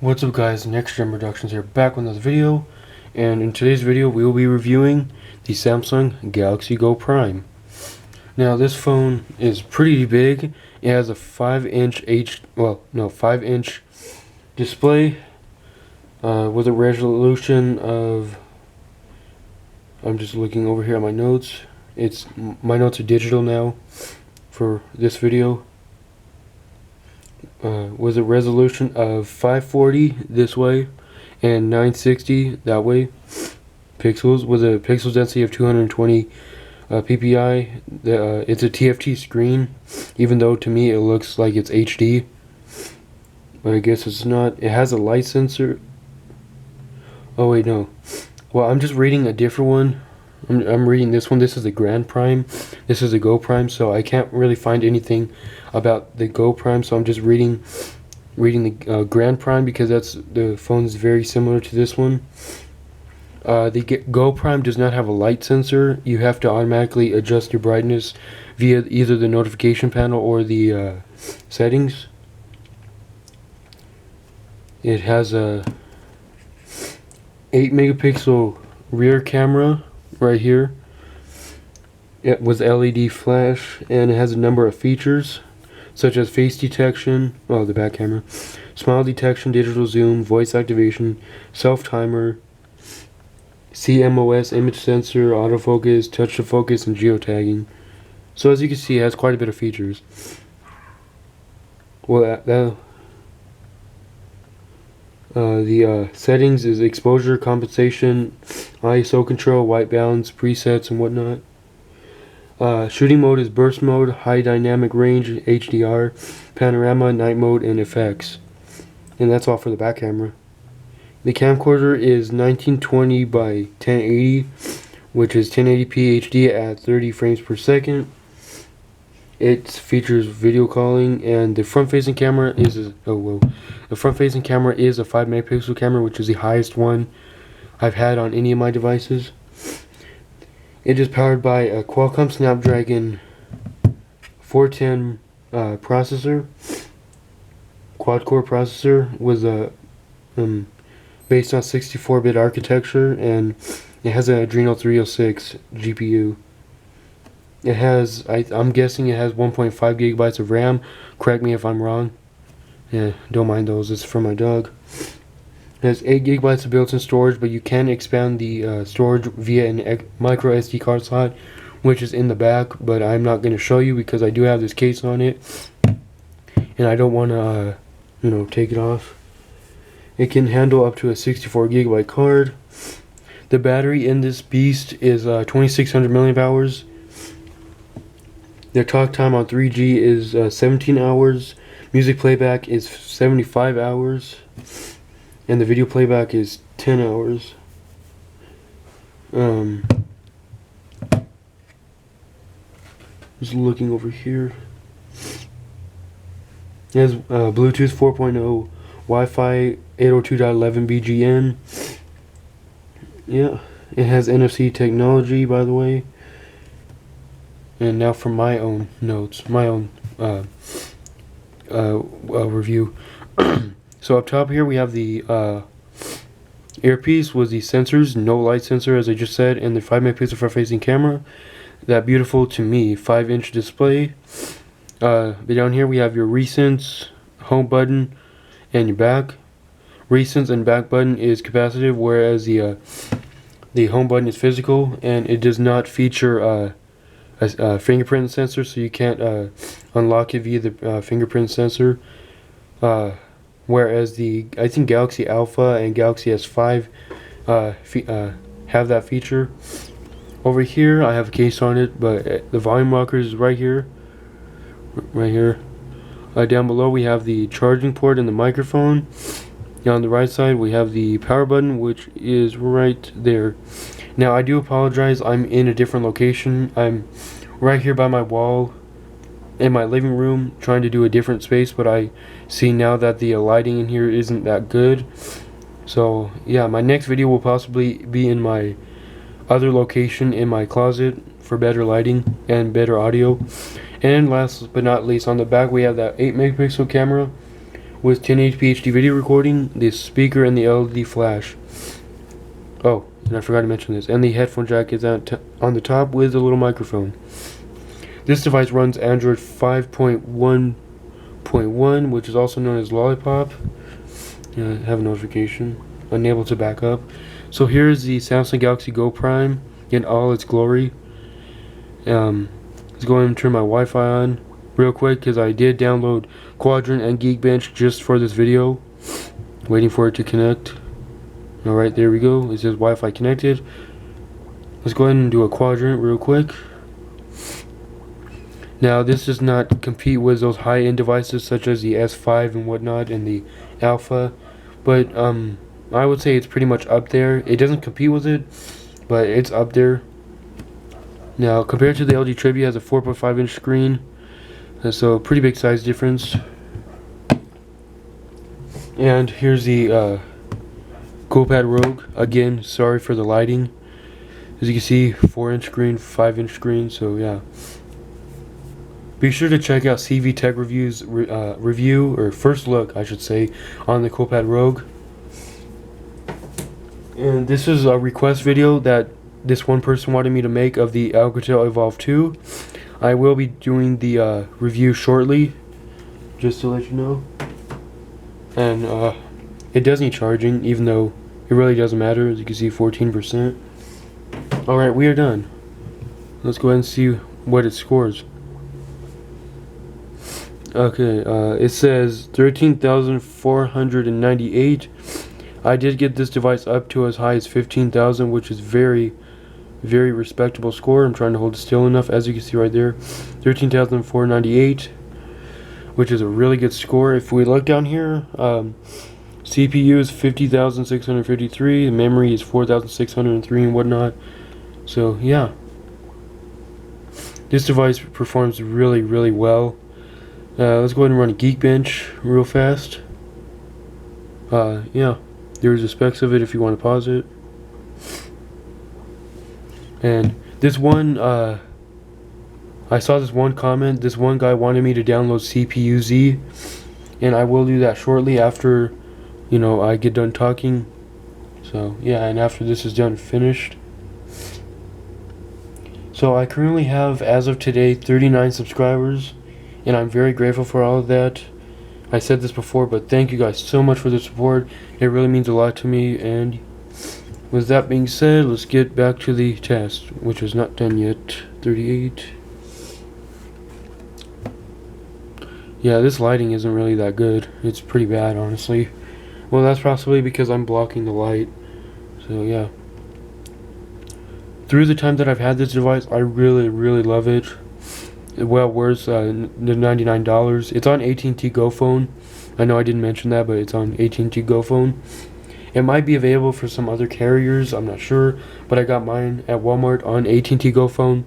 What's up guys, Next Gen Productions here, back with another video, and in today's video we will be reviewing the Samsung Galaxy Go Prime. Now this phone is pretty big. It has a 5-inch display with a resolution of, I'm just looking over here at my notes. My notes are digital now for this video. With a resolution of 540 this way and 960 that way pixels, with a pixel density of 220 ppi. It's a TFT screen, even though to me it looks like it's HD, but I guess it's not. It has a light sensor. Oh wait, no. Well, I'm just reading a different one. I'm reading this one. This is the Grand Prime. This is the Go Prime, so I can't really find anything about the Go Prime, so I'm just reading the Grand Prime because the phone's very similar to this one. The Go Prime does not have a light sensor. You have to automatically adjust your brightness via either the notification panel or the settings. It has a 8 megapixel rear camera right here. It was LED flash, and it has a number of features such as face detection, the back camera, smile detection, digital zoom, voice activation, self timer, CMOS image sensor, autofocus, touch to focus, and geotagging. So as you can see, it has quite a bit of features. Well, the settings is exposure compensation, ISO control, white balance, presets, and whatnot. Shooting mode is burst mode, high dynamic range, HDR, panorama, night mode, and effects. And that's all for the back camera. The camcorder is 1920 by 1080, which is 1080p HD at 30 frames per second. It features video calling, and the front-facing camera is a 5 megapixel camera, which is the highest one I've had on any of my devices. It is powered by a Qualcomm Snapdragon 410 processor, quad-core processor, with a based on 64-bit architecture, and it has an Adreno 306 GPU. It has, I'm guessing it has 1.5 gigabytes of RAM. Correct me if I'm wrong. Yeah, don't mind those. It's for my dog. It has 8 gigabytes of built-in storage, but you can expand the storage via an micro SD card slot, which is in the back, but I'm not going to show you because I do have this case on it, and I don't want to, take it off. It can handle up to a 64 gigabyte card. The battery in this beast is 2600 milliamp hours. The talk time on 3G is 17 hours. Music playback is 75 hours. And the video playback is 10 hours. Just looking over here. It has Bluetooth 4.0, Wi-Fi 802.11 BGN. Yeah, it has NFC technology, by the way. And now for my own notes, my own review. So up top here we have the earpiece with the sensors, no light sensor as I just said, and the 5 megapixel front-facing camera. That beautiful, to me, 5-inch display. But down here we have your recents, home button, and your back. Recents and back button is capacitive, whereas the home button is physical, and it does not feature a fingerprint sensor, so you can't unlock it via the fingerprint sensor. Whereas I think Galaxy Alpha and Galaxy S5 have that feature. Over here I have a case on it, but the volume rocker is right here. Down below we have the charging port and the microphone. Now on the right side we have the power button, which is right there. Now I do apologize, I'm in a different location. I'm right here by my wall in my living room trying to do a different space, but I see now that the lighting in here isn't that good. So yeah, my next video will possibly be in my other location in my closet for better lighting and better audio. And last but not least, on the back we have that 8 megapixel camera with 1080p HD video recording, the speaker, and the LED flash. Oh, and I forgot to mention this. And the headphone jack is on the top with a little microphone. This device runs Android 5.1.1, which is also known as Lollipop. Have a notification. Unable to back up. So here's the Samsung Galaxy Go Prime in all its glory. Let's go ahead and turn my Wi-Fi on real quick because I did download Quadrant and Geekbench just for this video. Waiting for it to connect. Alright, there we go. It says Wi-Fi connected. Let's go ahead and do a Quadrant real quick. Now, this does not compete with those high-end devices such as the S5 and whatnot and the Alpha, but I would say it's pretty much up there. It doesn't compete with it, but it's up there. Now, compared to the LG Tribute, it has a 4.5-inch screen, so pretty big size difference. And here's the Coolpad Rogue. Again, sorry for the lighting. As you can see, 4-inch screen, 5-inch screen, so yeah. Be sure to check out CV Tech Review's review, or first look, I should say, on the Coolpad Rogue. And this is a request video that this one person wanted me to make of the Alcatel Evolve 2. I will be doing the review shortly, just to let you know. And it does need charging, even though it really doesn't matter. As you can see, 14%. Alright, we are done. Let's go ahead and see what it scores. Okay, it says 13,498. I did get this device up to as high as 15,000, which is very respectable score. I'm trying to hold it still enough. As you can see right there, 13,498, which is a really good score. If we look down here, CPU is 50,653, the memory is 4,603 and whatnot. So yeah, this device performs really well. Let's go ahead and run a Geekbench real fast. Yeah, there's the specs of it if you want to pause it. And this one, I saw this one comment. This one guy wanted me to download CPU-Z, and I will do that shortly after, you know, I get done talking. So yeah, and after this is done finished. So I currently have, as of today, 39 subscribers, and I'm very grateful for all of that. I said this before, but thank you guys so much for the support. It really means a lot to me. And with that being said, let's get back to the test, which is not done yet. 38. Yeah, this lighting isn't really that good. It's pretty bad, honestly. Well, that's possibly because I'm blocking the light. So yeah. Through the time that I've had this device, I really love it. Well worth the $99. It's on AT&T Go Phone. I know I didn't mention that, but it's on AT&T Go Phone. It might be available for some other carriers, I'm not sure, but I got mine at Walmart on AT&T Go Phone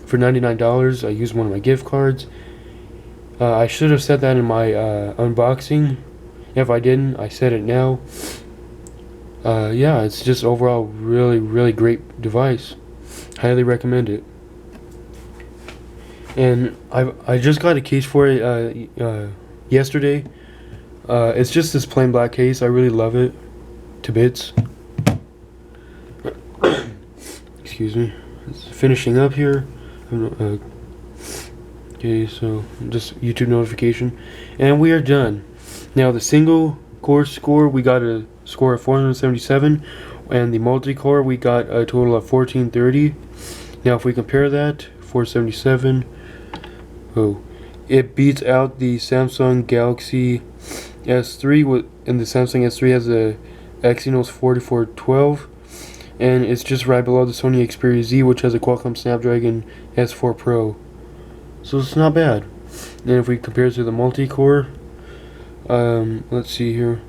for $99. I used one of my gift cards. I should have said that in my unboxing. If I didn't, I said it now. Yeah, it's just overall really great device. Highly recommend it. And I just got a case for it yesterday. It's just this plain black case. I really love it to bits. Excuse me. It's finishing up here. Okay, so just YouTube notification, and we are done. Now the single core score, we got a score of 477, and the multi-core we got a total of 1430. Now if we compare that, 477. Oh, it beats out the Samsung Galaxy S3 and the Samsung S3 has a Exynos 4412, and it's just right below the Sony Xperia Z, which has a Qualcomm Snapdragon S4 Pro. So it's not bad. And if we compare it to the multi-core, let's see here.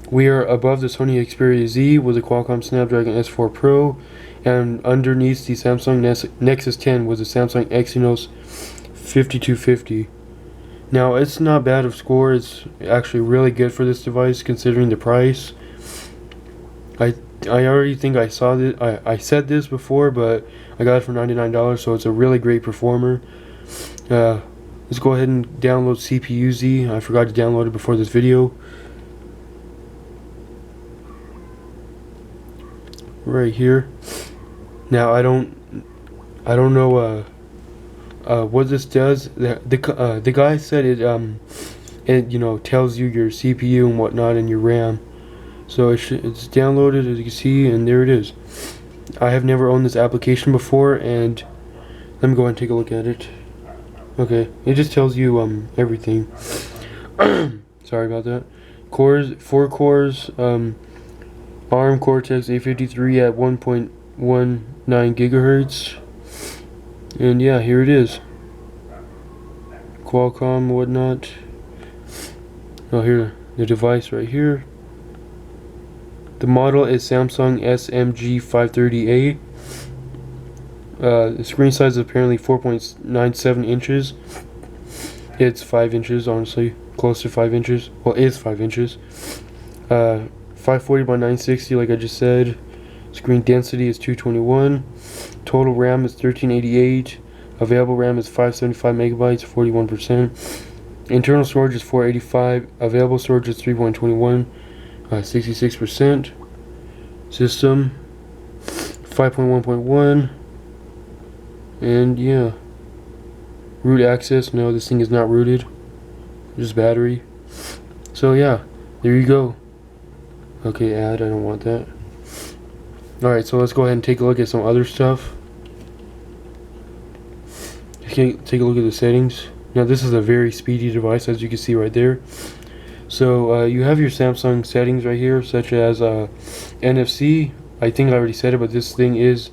We are above the Sony Xperia Z with a Qualcomm Snapdragon S4 Pro, and underneath the Samsung Nexus 10 was a Samsung Exynos 5250. Now it's not bad of score. It's actually really good for this device considering the price. I already think I saw this. I said this before, but I got it for $99, so it's a really great performer. Let's go ahead and download CPU-Z. I forgot to download it before this video. Right here. Now I don't know what this does. The guy said it tells you your CPU and whatnot and your RAM. So it's downloaded, as you can see, and there it is. I have never owned this application before, and let me go ahead and take a look at it. Okay, it just tells you everything. Sorry about that. Cores, 4 cores, ARM Cortex A53 at 1.19 gigahertz. And yeah, here it is. Qualcomm, whatnot. Oh, here, the device right here. The model is Samsung SMG 530A. The screen size is apparently 4.97 inches. It's 5 inches, honestly. Close to 5 inches. Well, it is 5 inches. 540 by 960, like I just said. Screen density is 221. Total RAM is 1388. Available RAM is 575 megabytes, 41%. Internal storage is 485. Available storage is 3.21, 66%. System 5.1.1. And yeah. Root access. No, this thing is not rooted. Just battery. So yeah, there you go. Okay, add. I don't want that. Alright, so let's go ahead and take a look at some other stuff. Okay, take a look at the settings. Now this is a very speedy device, as you can see right there. So you have your Samsung settings right here, such as NFC. I think I already said it, but this thing is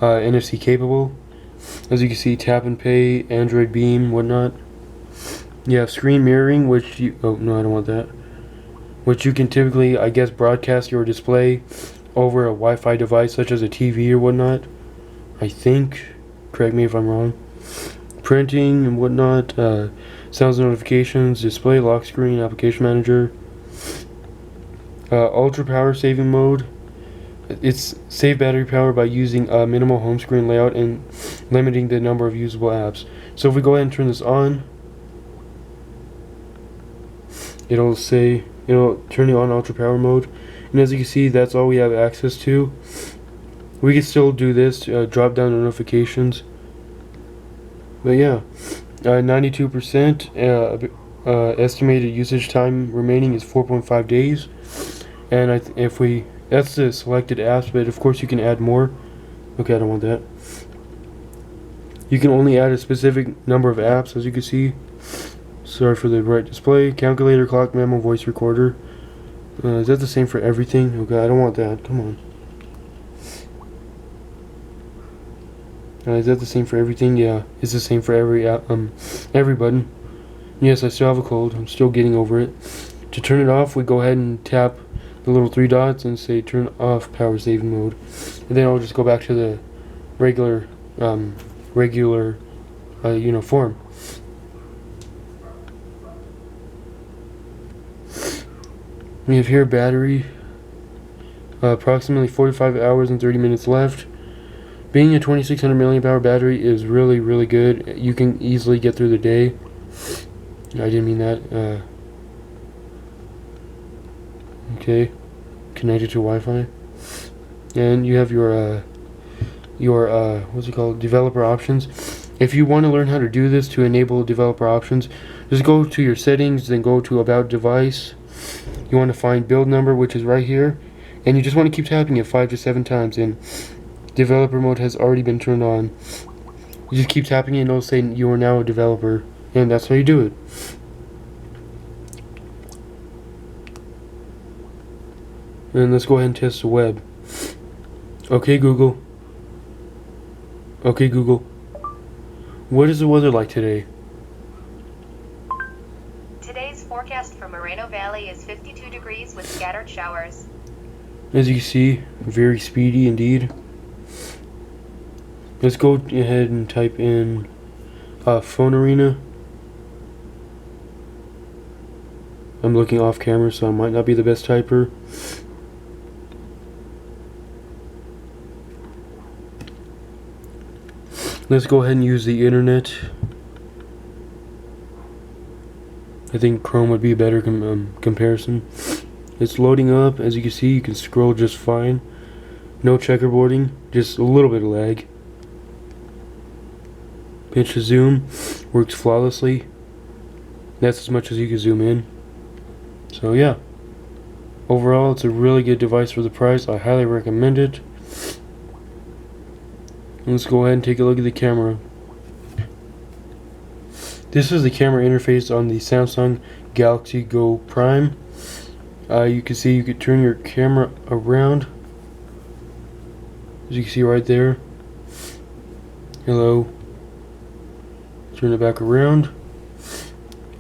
NFC capable. As you can see, tap and pay, Android Beam, whatnot. You have screen mirroring, which you... Oh, no, I don't want that. Which you can typically, I guess, broadcast your display over a Wi-Fi device, such as a TV or whatnot. I think. Correct me if I'm wrong. Printing and whatnot. Sounds and notifications, display, lock screen, application manager. Ultra power saving mode. It's save battery power by using a minimal home screen layout and limiting the number of usable apps. So if we go ahead and turn this on, it'll turn you on ultra power mode. And as you can see, that's all we have access to. We can still do this, drop down the notifications. But yeah, 92%. Estimated usage time remaining is 4.5 days. And that's the selected apps, but of course you can add more. Okay, I don't want that. You can only add a specific number of apps, as you can see. Sorry for the bright display. Calculator, clock, memo, voice recorder. Is that the same for everything? Okay, I don't want that. Come on. Is that the same for everything? Yeah, it's the same for every button. Yes, I still have a cold. I'm still getting over it. To turn it off, we go ahead and tap the little 3 dots and say turn off power saving mode, and then I'll just go back to the regular form. We have here battery, approximately 45 hours and 30 minutes left. Being a 2600 milliamp hour battery is really, really good. You can easily get through the day. I didn't mean that. Okay, connected to Wi-Fi, and you have your what's it called, developer options. If you want to learn how to do this to enable developer options, just go to your settings, then go to about device. You want to find build number, which is right here, and you just want to keep tapping it 5 to 7 times, and developer mode has already been turned on. You just keep tapping it and it'll say you are now a developer, and that's how you do it. And let's go ahead and test the web. Okay, Google. Okay, Google. What is the weather like today? Today's forecast for Moreno Valley is 52 degrees with scattered showers. As you can see, very speedy indeed. Let's go ahead and type in phone arena. I'm looking off camera, so I might not be the best typer. Let's go ahead and use the internet. I think Chrome would be a better comparison. It's loading up. As you can see, you can scroll just fine. No checkerboarding, just a little bit of lag. Pinch to zoom, works flawlessly. That's as much as you can zoom in. So yeah, overall it's a really good device for the price. I highly recommend it. Let's go ahead and take a look at the camera. This is the camera interface on the Samsung Galaxy Go Prime. You can see you could turn your camera around. As you can see right there. Hello. Turn it back around.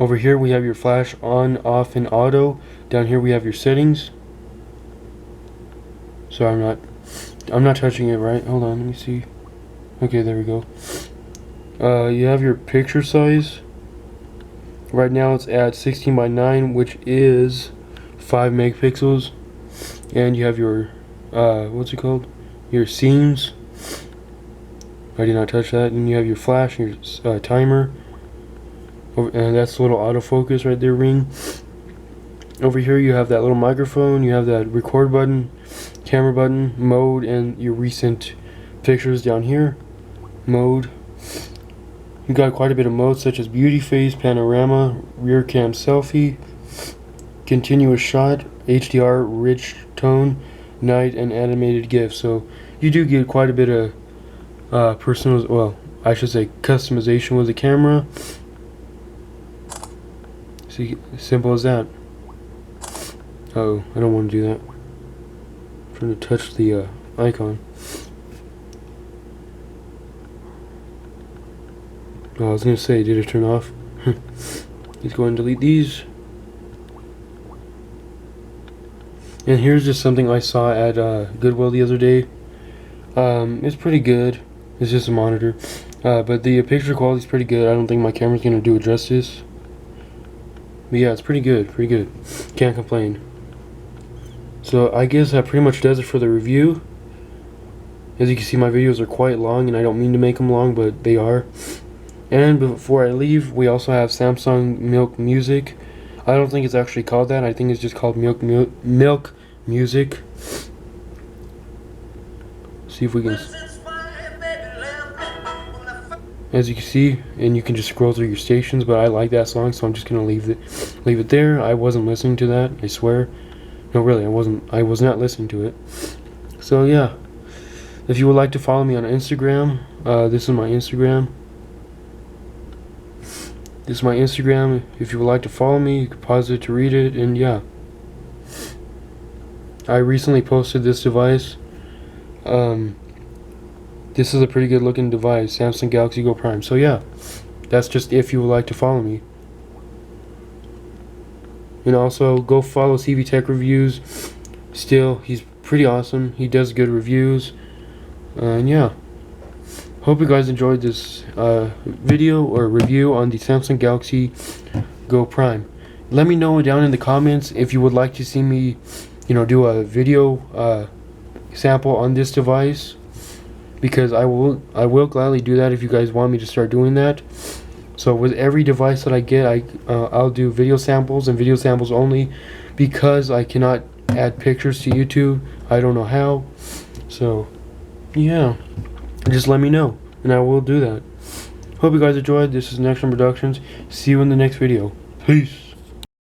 Over here we have your flash on, off, and auto. Down here we have your settings. So I'm not touching it, right? Hold on, let me see. Okay, there we go. You have your picture size. Right now it's at 16:9, which is 5 megapixels. And you have your what's it called? Your scenes. I did not touch that. And you have your flash, your timer. And that's a little autofocus right there, ring. Over here you have that little microphone, you have that record button, camera button, mode, and your recent pictures down here. Mode. You got quite a bit of modes such as beauty face, panorama, rear cam selfie, continuous shot, HDR, rich tone, night, and animated GIF. So you do get quite a bit of personal, well, I should say customization with the camera. See, simple as that. Oh, I don't want to do that. I'm trying to touch the icon. Oh, I was gonna say, did it turn off? Let's go ahead and delete these. And here's just something I saw at Goodwill the other day. It's pretty good. It's just a monitor, but the picture quality is pretty good. I don't think my camera's gonna do it justice. But yeah, it's pretty good, pretty good. Can't complain. So I guess that pretty much does it for the review. As you can see, my videos are quite long, and I don't mean to make them long, but they are. And before I leave, we also have Samsung Milk Music. I don't think it's actually called that. I think it's just called Milk Music. See if we can. As you can see, and you can just scroll through your stations, but I like that song, so I'm just gonna leave it there. I wasn't listening to that, I swear. No, really, I was not listening to it. So yeah, if you would like to follow me on Instagram, this is my Instagram. This is my Instagram. If you would like to follow me, you can pause it to read it, and yeah. I recently posted this device. This is a pretty good looking device, Samsung Galaxy Go Prime. So yeah, that's just if you would like to follow me. And also, go follow CV Tech Reviews. Still, he's pretty awesome. He does good reviews. And yeah. Hope you guys enjoyed this video or review on the Samsung Galaxy Go Prime. Let me know down in the comments if you would like to see me, do a video sample on this device, because I will gladly do that if you guys want me to start doing that. So with every device that I get, I'll do video samples and video samples only, because I cannot add pictures to YouTube. I don't know how. So yeah. Just let me know, and I will do that. Hope you guys enjoyed. This is Next Productions. See you in the next video. Peace.